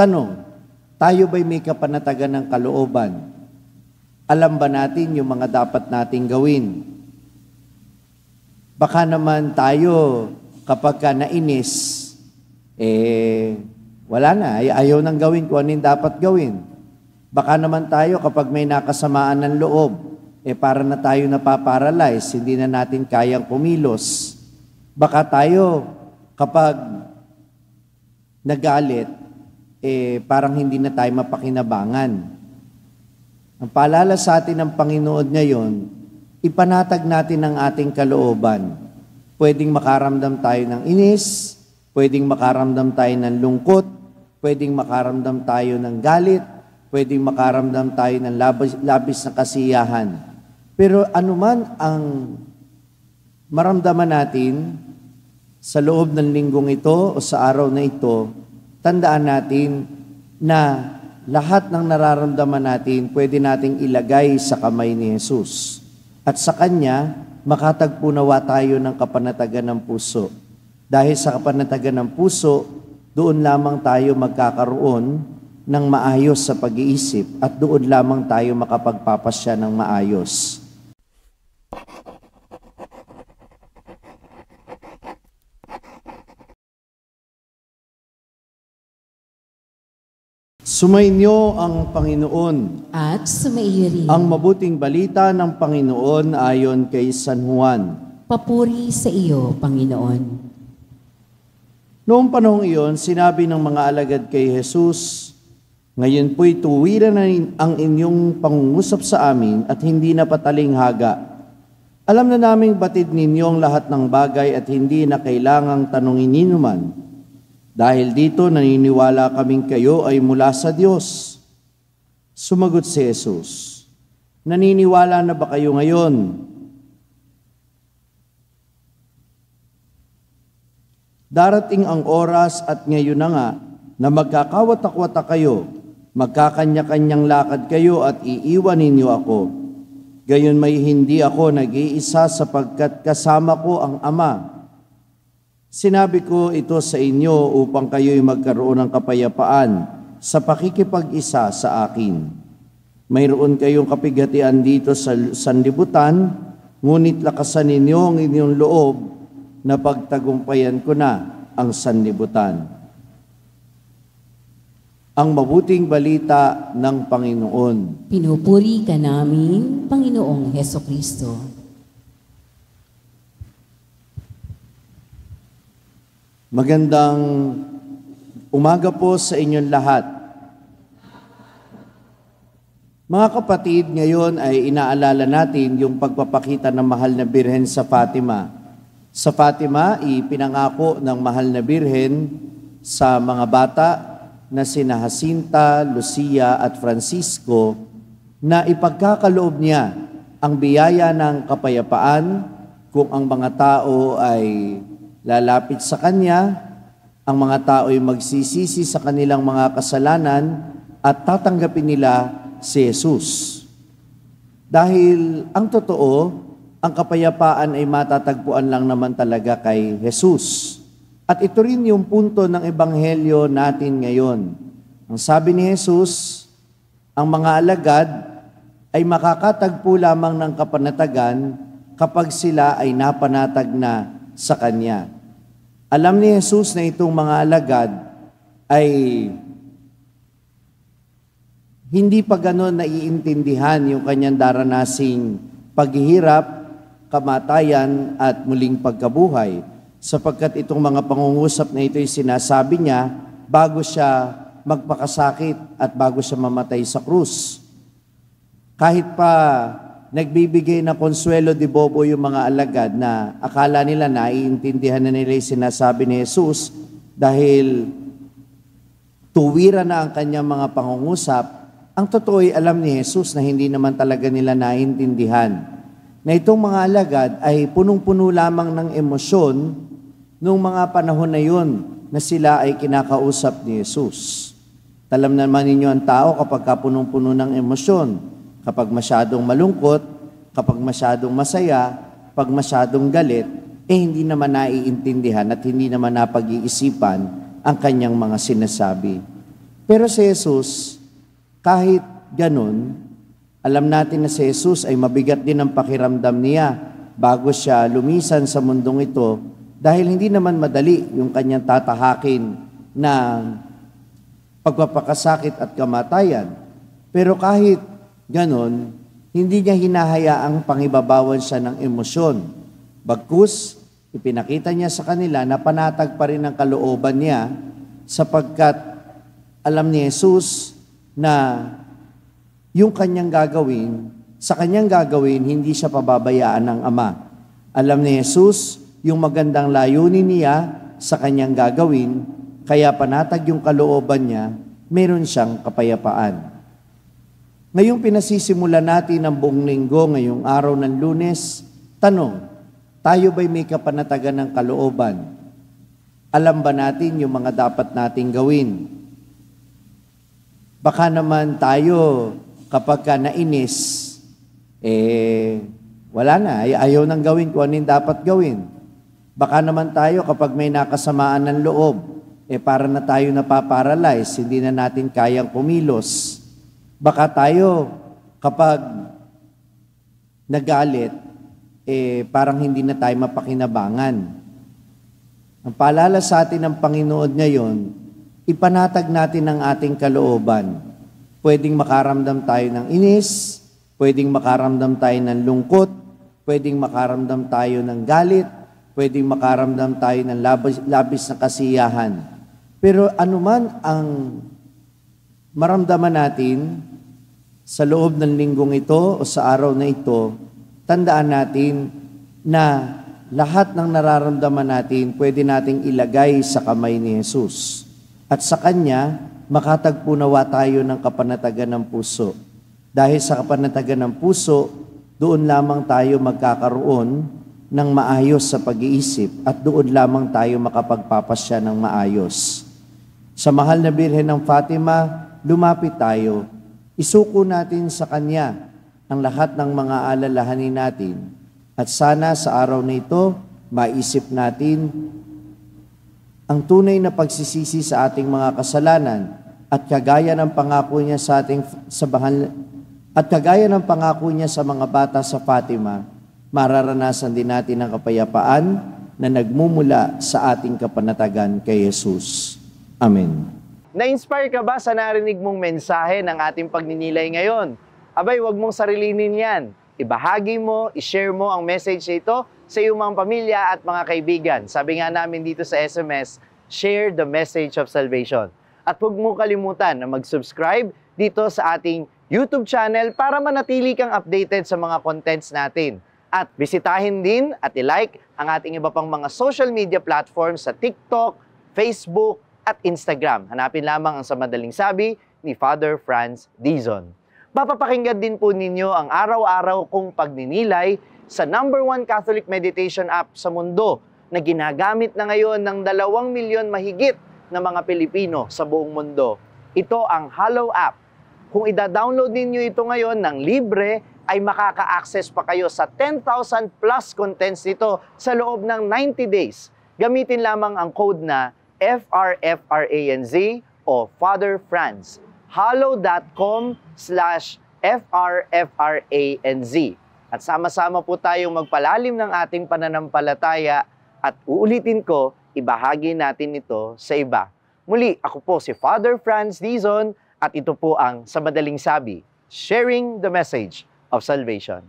Tanong, tayo ba'y may kapanatagan ng kalooban? Alam ba natin yung mga dapat nating gawin? Baka naman tayo, kapag ka nainis, wala na, ayaw nang gawin kung ano yung dapat gawin. Baka naman tayo, kapag may nakasamaan ng loob, para na tayo napaparalyze, hindi na natin kayang kumilos. Baka tayo, kapag nagalit, parang hindi na tayo mapakinabangan. Ang paalala sa atin ng Panginoon ngayon, ipanatag natin ang ating kalooban. Pwedeng makaramdam tayo ng inis, pwedeng makaramdam tayo ng lungkot, pwedeng makaramdam tayo ng galit, pwedeng makaramdam tayo ng labis na kasiyahan. Pero anuman ang maramdaman natin sa loob ng linggong ito o sa araw na ito, tandaan natin na lahat ng nararamdaman natin pwede nating ilagay sa kamay ni Jesus. At sa Kanya, makatagpo nawa tayo ng kapanatagan ng puso. Dahil sa kapanatagan ng puso, doon lamang tayo magkakaroon ng maayos sa pag-iisip at doon lamang tayo makapagpapasya ng maayos. Sumainyo ang Panginoon at sumaiyo rin ang mabuting balita ng Panginoon ayon kay San Juan. Papuri sa iyo, Panginoon. Noong panahong iyon, sinabi ng mga alagad kay Jesus, "Ngayon po'y tuwiran na ang inyong pangungusap sa amin at hindi na patalinghaga. Alam na naming batid ninyo ang lahat ng bagay at hindi na kailangang tanungin ninyo man. Dahil dito, naniniwala kaming kayo ay mula sa Diyos." Sumagot si Jesus, "Naniniwala na ba kayo ngayon? Darating ang oras at ngayon na nga na magkakawatak-watak kayo, magkakanya-kanyang lakad kayo at iiwan ninyo ako. Gayon may hindi ako nag-iisa sapagkat kasama ko ang Ama. Sinabi ko ito sa inyo upang kayo'y magkaroon ng kapayapaan sa pakikipag-isa sa akin. Mayroon kayong kapighatian dito sa sanlibutan, ngunit lakasan ninyo ang inyong loob na pagtagumpayan ko na ang sanlibutan." Ang mabuting balita ng Panginoon. Pinupuri ka namin, Panginoong Hesukristo. Magandang umaga po sa inyong lahat. Mga kapatid, ngayon ay inaalala natin yung pagpapakita ng mahal na Birhen sa Fatima. Sa Fatima, ipinangako ng mahal na Birhen sa mga bata na sina Jacinta, Lucia at Francisco na ipagkakaloob niya ang biyaya ng kapayapaan kung ang mga tao ay lalapit sa Kanya, ang mga tao ay magsisisi sa kanilang mga kasalanan at tatanggapin nila si Jesus. Dahil ang totoo, ang kapayapaan ay matatagpuan lang naman talaga kay Jesus. At ito rin yung punto ng ebanghelyo natin ngayon. Ang sabi ni Jesus, ang mga alagad ay makakatagpo lamang ng kapanatagan kapag sila ay napanatag na sa Kanya. Alam ni Jesus na itong mga alagad ay hindi pa gano'n naiintindihan yung Kanyang daranasing paghihirap, kamatayan at muling pagkabuhay, sapagkat itong mga pangungusap na ito ay sinasabi niya bago siya magpakasakit at bago siya mamatay sa krus. Kahit pa nagbibigay na konsuelo de bobo yung mga alagad na akala nila naiintindihan na nila yung sinasabi ni Jesus dahil tuwira na ang kanyang mga pangungusap, ang totoo ay alam ni Jesus na hindi naman talaga nila naiintindihan na itong mga alagad ay punong-puno lamang ng emosyon noong mga panahon na yun na sila ay kinakausap ni Jesus. Alam naman ninyo ang tao kapag punong-puno ng emosyon. Kapag masyadong malungkot, kapag masyadong masaya, pag masyadong galit, hindi naman naiintindihan at hindi naman napag-iisipan ang kanyang mga sinasabi. Pero si Jesus, kahit ganun, alam natin na si Jesus ay mabigat din ang pakiramdam niya bago siya lumisan sa mundong ito dahil hindi naman madali yung kanyang tatahakin na pagpapakasakit at kamatayan. Pero kahit ganon, hindi niya hinahayaang pangibabawan siya ng emosyon. Bagkus, ipinakita niya sa kanila na panatag pa rin ang kalooban niya sapagkat alam ni Jesus na yung kanyang gagawin, sa kanyang gagawin, hindi siya pababayaan ng Ama. Alam ni Jesus yung magandang layunin niya sa kanyang gagawin, kaya panatag yung kalooban niya, meron siyang kapayapaan. Ngayong pinasisimulan natin ang buong linggo, ngayong araw ng Lunes, tanong, tayo ba'y may kapanatagan ng kalooban? Alam ba natin yung mga dapat nating gawin? Baka naman tayo, kapag ka nainis, wala na, ayaw nang gawin kung ano yung dapat gawin. Baka naman tayo, kapag may nakasamaan ng loob, para na tayo napaparalyze, hindi na natin kayang kumilos. Baka tayo, kapag nagalit, parang hindi na tayo mapakinabangan. Ang paalala sa atin ng Panginoon ngayon, ipanatag natin ang ating kalooban. Pwedeng makaramdam tayo ng inis, pwedeng makaramdam tayo ng lungkot, pwedeng makaramdam tayo ng galit, pwedeng makaramdam tayo ng labis na kasiyahan. Pero anuman ang maramdaman natin sa loob ng linggong ito o sa araw na ito, tandaan natin na lahat ng nararamdaman natin pwede nating ilagay sa kamay ni Jesus. At sa Kanya, makatagpo nawa tayo ng kapanatagan ng puso. Dahil sa kapanatagan ng puso, doon lamang tayo magkakaroon ng maayos sa pag-iisip at doon lamang tayo makapagpapasya ng maayos. Sa mahal na Birhen ng Fatima, lumapit tayo. Isuko natin sa Kanya ang lahat ng mga alalahanin natin at sana sa araw na ito, maisip natin ang tunay na pagsisisi sa ating mga kasalanan at kagaya ng pangako niya sa ating kagaya ng pangako niya sa mga bata sa Fatima, mararanasan din natin ang kapayapaan na nagmumula sa ating kapanatagan kay Jesus. Amen. Na-inspire ka ba sa narinig mong mensahe ng ating pagninilay ngayon? Abay, wag mong sarilinin yan. Ibahagi mo, ishare mo ang message ito sa iyong mga pamilya at mga kaibigan. Sabi nga namin dito sa SMS, share the message of salvation. At huwag mo kalimutan na mag-subscribe dito sa ating YouTube channel para manatili kang updated sa mga contents natin. At bisitahin din at i-like ang ating iba pang mga social media platforms sa TikTok, Facebook, at Instagram. Hanapin lamang ang Sa Madaling Sabi ni Father Franz Dizon. Papapakinggan din po ninyo ang araw-araw kong pagninilay sa #1 Catholic meditation app sa mundo na ginagamit na ngayon ng 2 milyon mahigit na mga Pilipino sa buong mundo. Ito ang Hallow app. Kung ida-download ninyo ito ngayon ng libre, ay makaka-access pa kayo sa 10,000 plus contents nito sa loob ng 90 days. Gamitin lamang ang code na FRFRANZ o Father Franz. hallow.com/FRFRANZ. At sama-sama po tayong magpalalim ng ating pananampalataya at uulitin ko, ibahagi natin ito sa iba. Muli, ako po si Father Franz Dizon at ito po ang Sa Madaling Sabi, sharing the message of salvation.